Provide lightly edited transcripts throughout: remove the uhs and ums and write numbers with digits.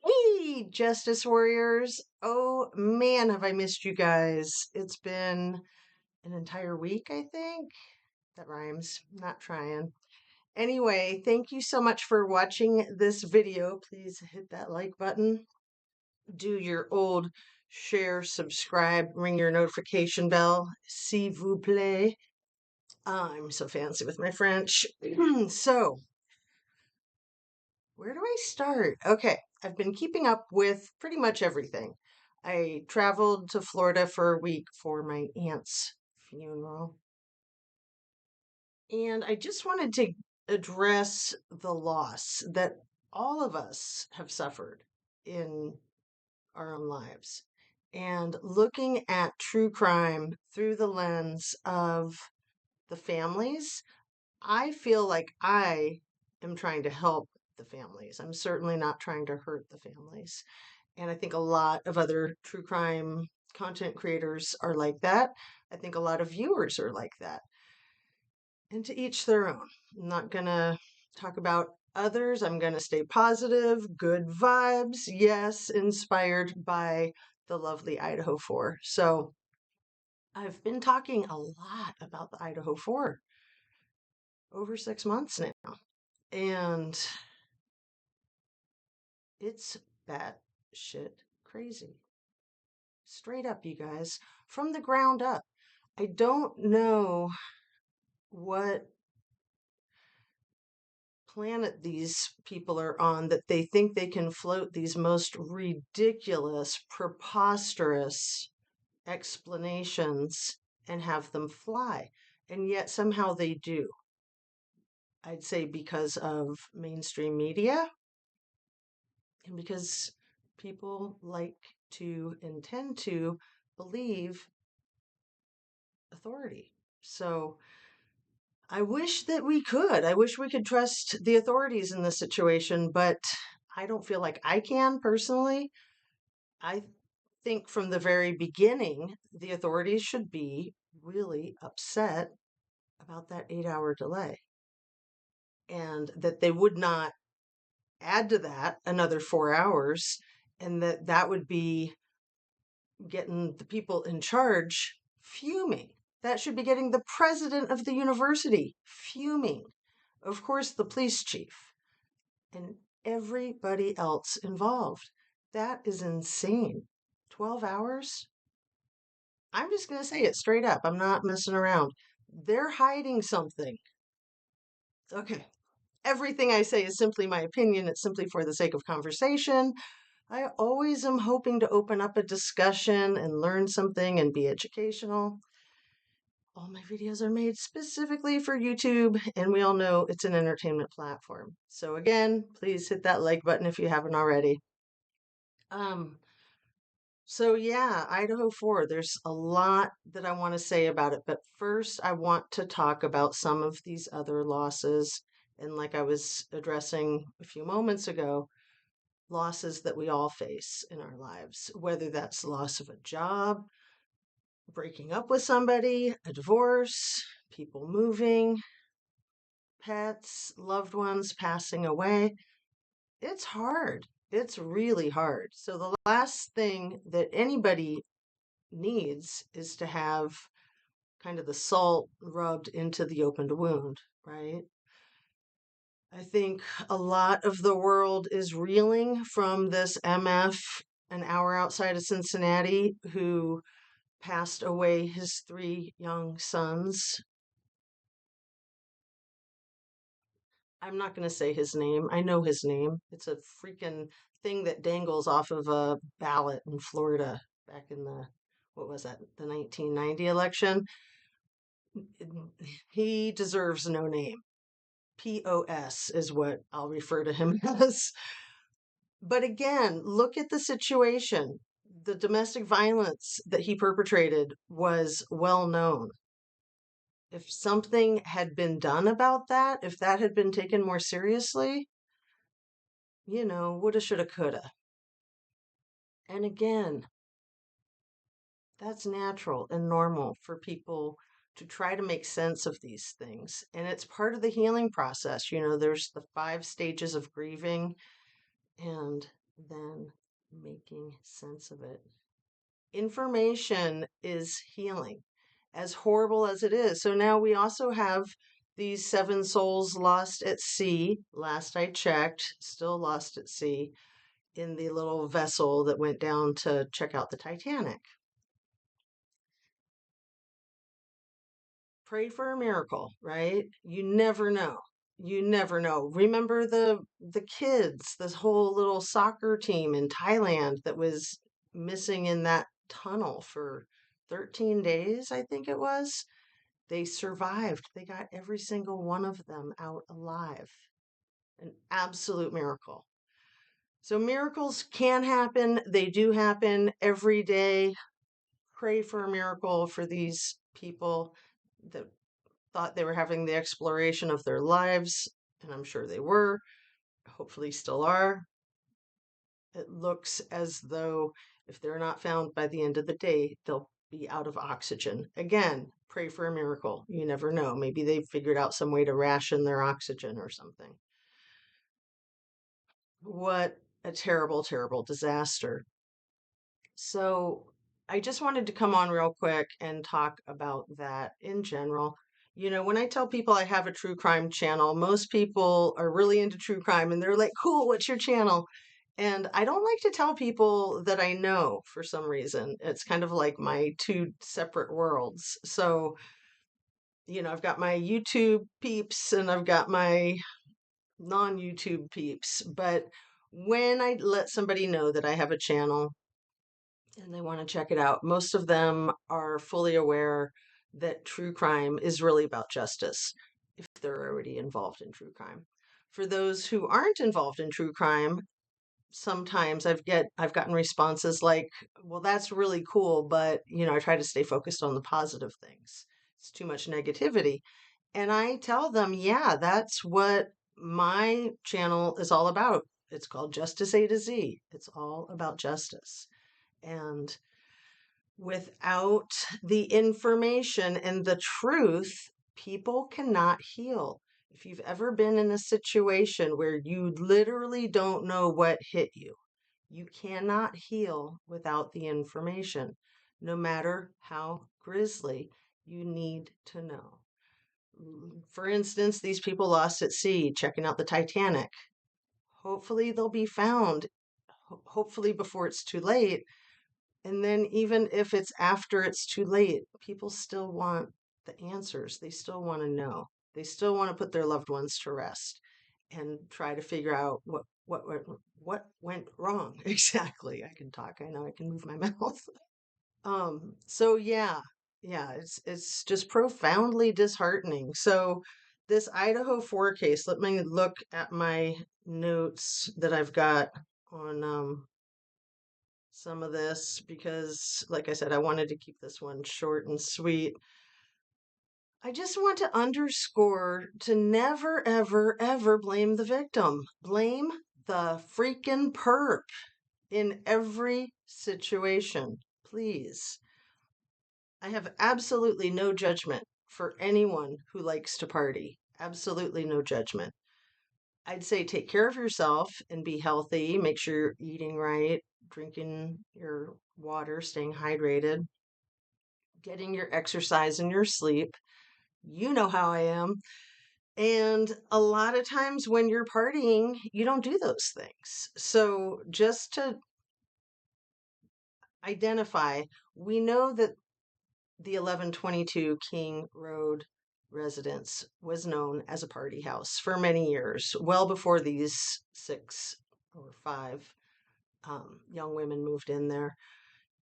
Hey, Justice Warriors. Oh man, have I missed you guys. It's been an entire week, I think. That rhymes. Not trying. Anyway, thank you so much for watching this video. Please hit that like button. Do your old share, subscribe, ring your notification bell. S'il vous plaît. I'm so fancy with my French. So, where do I start? Okay, I've been keeping up with pretty much everything. I traveled to Florida for a week for my aunt's funeral. And I just wanted to address the loss that all of us have suffered in our own lives. And looking at true crime through the lens of the families, I feel like I am trying to help the families. I'm certainly not trying to hurt the families. And I think a lot of other true crime content creators are like that. I think a lot of viewers are like that. And to each their own. I'm not going to talk about others. I'm going to stay positive, good vibes. Yes, inspired by the lovely Idaho 4. So I've been talking a lot about the Idaho 4 over 6 months now. And it's bat shit crazy. Straight up, you guys, from the ground up. I don't know what planet these people are on that they think they can float these most ridiculous, preposterous explanations and have them fly. And yet somehow they do. I'd say because of mainstream media and because people like to and tend to believe authority. So I wish that we could. I wish we could trust the authorities in this situation, but I don't feel like I can personally. I think from the very beginning, the authorities should be really upset about that 8 hour delay and that they would not add to that another 4 hours, and that would be getting the people in charge fuming. That should be getting the president of the university fuming. Of course, the police chief and everybody else involved. That is insane. 12 hours? I'm just going to say it straight up. I'm not messing around. They're hiding something. Okay. Everything I say is simply my opinion. It's simply for the sake of conversation. I always am hoping to open up a discussion and learn something and be educational. All my videos are made specifically for YouTube, and we all know it's an entertainment platform. So again, please hit that like button if you haven't already. Um, so yeah, Idaho 4, there's a lot that I want to say about it, but first I want to talk about some of these other losses. And like I was addressing a few moments ago, losses that we all face in our lives, whether that's loss of a job, breaking up with somebody, a divorce, people moving, pets, loved ones passing away. It's hard. It's really hard. So, the last thing that anybody needs is to have kind of the salt rubbed into the opened wound, right? I think a lot of the world is reeling from this MF an hour outside of Cincinnati who passed away his three young sons. I'm not going to say his name. I know his name. It's a freaking thing that dangles off of a ballot in Florida back in the, what was that, the 1990 election. He deserves no name. POS is what I'll refer to him as. But again, look at the situation. The domestic violence that he perpetrated was well known. If something had been done about that, if that had been taken more seriously, woulda, shoulda, coulda. And again, that's natural and normal for people to try to make sense of these things. And it's part of the healing process. There's the 5 stages of grieving, and than making sense of it. Information is healing, as horrible as it is. So now we also have these seven souls lost at sea. Last I checked, still lost at sea in the little vessel that went down to check out the Titanic. Pray for a miracle, right? You never know. You never know. Remember the kids, this whole little soccer team in Thailand that was missing in that tunnel for 13 days, I think it was. They survived. They got every single one of them out alive. An absolute miracle. So miracles can happen. They do happen every day. Pray for a miracle for these people that thought they were having the exploration of their lives, and I'm sure they were, hopefully still are. It looks as though if they're not found by the end of the day, they'll be out of oxygen. Again, pray for a miracle. You never know. Maybe they've figured out some way to ration their oxygen or something. What a terrible, terrible disaster. So I just wanted to come on real quick and talk about that in general. When I tell people I have a true crime channel, most people are really into true crime and they're like, cool, what's your channel? And I don't like to tell people that I know for some reason. It's kind of like my two separate worlds. So, I've got my YouTube peeps and I've got my non YouTube peeps. But when I let somebody know that I have a channel, and they want to check it out. Most of them are fully aware that true crime is really about justice if they're already involved in true crime. For those who aren't involved in true crime, sometimes I've gotten responses like, "Well, that's really cool, but I try to stay focused on the positive things. It's too much negativity." And I tell them, "Yeah, that's what my channel is all about. It's called Justice A to Z. It's all about justice." And without the information and the truth, people cannot heal. If you've ever been in a situation where you literally don't know what hit you, you cannot heal without the information. No matter how grisly, you need to know. For instance, these people lost at sea checking out the Titanic. Hopefully, they'll be found, hopefully, before it's too late. And then, even if it's after it's too late, people still want the answers. They still want to know. They still want to put their loved ones to rest and try to figure out what went wrong exactly. I can talk. I know I can move my mouth. So yeah, it's just profoundly disheartening. So this Idaho 4 case, let me look at my notes that I've got on some of this because, like I said, I wanted to keep this one short and sweet. I just want to underscore to never, ever, ever blame the victim. Blame the freaking perp in every situation, please. I have absolutely no judgment for anyone who likes to party. Absolutely no judgment. I'd say take care of yourself and be healthy. Make sure you're eating right, drinking your water, staying hydrated, getting your exercise and your sleep. You know how I am. And a lot of times when you're partying, you don't do those things. So just to identify, we know that the 1122 King Road residence was known as a party house for many years, well before these 6 or 5 young women moved in there.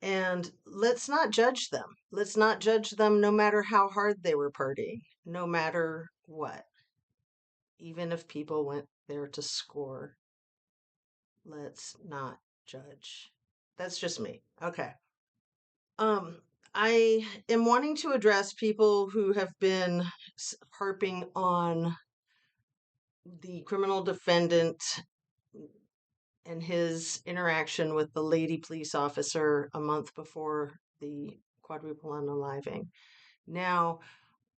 And let's not judge them. Let's not judge them no matter how hard they were partying, no matter what. Even if people went there to score, let's not judge. That's just me. Okay. Um, I am wanting to address people who have been harping on the criminal defendant and his interaction with the lady police officer a month before the quadruple unaliving. Now,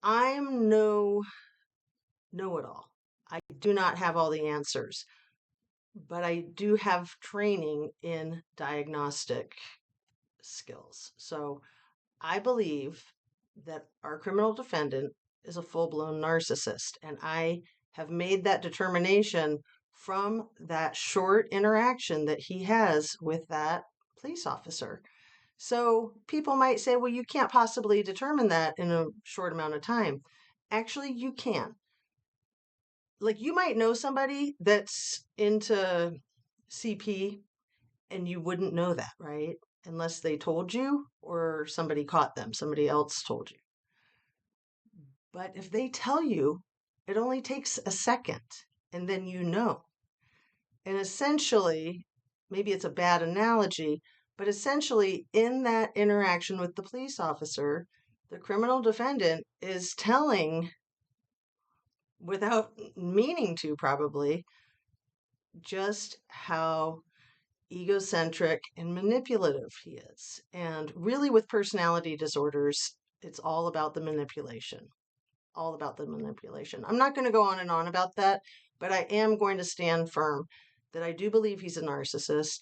I'm no know-it-all. I do not have all the answers. but I do have training in diagnostic skills. So I believe that our criminal defendant is a full blown narcissist. And I have made that determination from that short interaction that he has with that police officer. So people might say, well, you can't possibly determine that in a short amount of time. Actually, you can. Like, you might know somebody that's into CP and you wouldn't know that, right? Unless they told you or somebody caught them, somebody else told you. But if they tell you, it only takes a second and then you know. And essentially, maybe it's a bad analogy, but essentially, in that interaction with the police officer, the criminal defendant is telling, without meaning to probably, just how egocentric and manipulative he is. And really, with personality disorders, it's all about the manipulation. All about the manipulation. I'm not going to go on and on about that, but I am going to stand firm that I do believe he's a narcissist.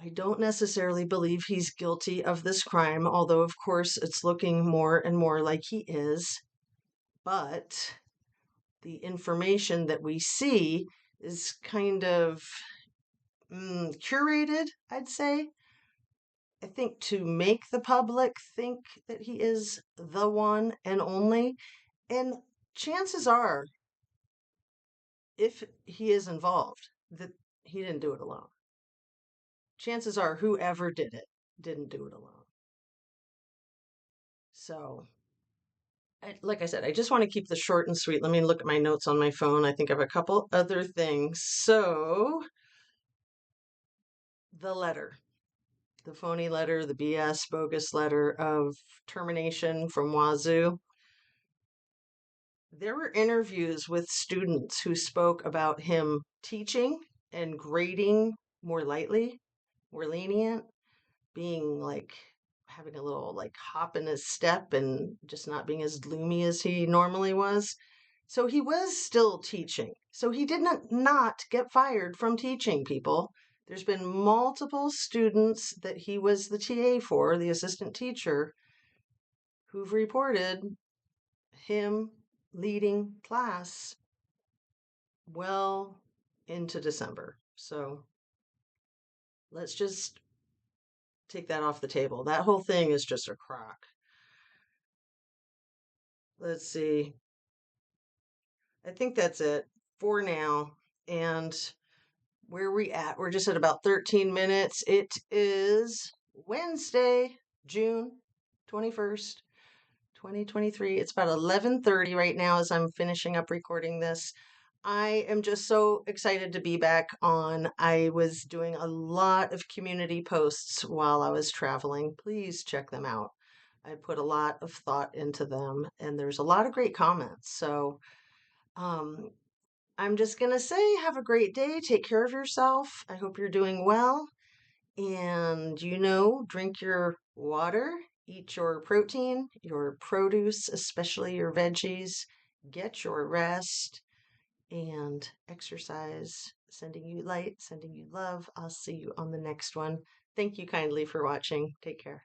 I don't necessarily believe he's guilty of this crime, although, of course, it's looking more and more like he is. But the information that we see is kind of curated, I'd say. I think to make the public think that he is the one and only. And chances are, if he is involved, that he didn't do it alone. Chances are, whoever did it didn't do it alone. So, like I said, I just want to keep this short and sweet. Let me look at my notes on my phone. I think I have a couple other things. So, the letter, the phony letter, the BS bogus letter of termination from Wazoo. There were interviews with students who spoke about him teaching and grading more lightly, more lenient, being like having a little like hop in his step and just not being as gloomy as he normally was. So he was still teaching. So he did not get fired from teaching, people. There's been multiple students that he was the TA for, the assistant teacher, who've reported him leading class well into December. So let's just take that off the table. That whole thing is just a crock. Let's see. I think that's it for now. And where we at? We're just at about 13 minutes. It is Wednesday, June 21st, 2023. It's about 11:30 right now as I'm finishing up recording this. I am just so excited to be back on. I was doing a lot of community posts while I was traveling. Please check them out. I put a lot of thought into them, and there's a lot of great comments. So, um, I'm just going to say, have a great day. Take care of yourself. I hope you're doing well. And, drink your water, eat your protein, your produce, especially your veggies, get your rest, and exercise. Sending you light, sending you love. I'll see you on the next one. Thank you kindly for watching. Take care.